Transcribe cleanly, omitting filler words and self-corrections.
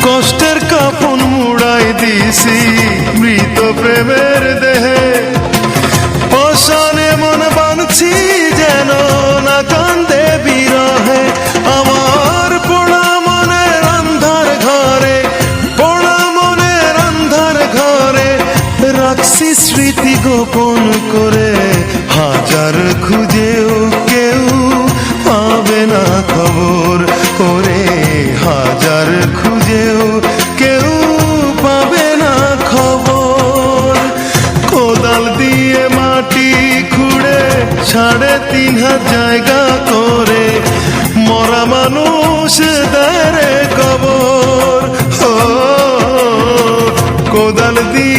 কষ্টের কাফন মুড়াই দিছি মৃত প্রেমের দেহে, পাষাণে মন বাঁধছি যেন না কান্দে বিরহে। আমার পোড়া মনের অন্ধার ঘরে, পোড়া মনের অন্ধার ঘরে রাখছি স্মৃতি গোপন করে। হাজার খুঁজেও কেউ পাবে না খবর ওরে, হাজার খুঁজেও কেউ পাবে না খবর। কোদাল দিয়ে মাটি খুঁড়ে ৩.৫ জায়গা করে মরা মানুষ দেয় রে কবর। ও কোদাল দিয়ে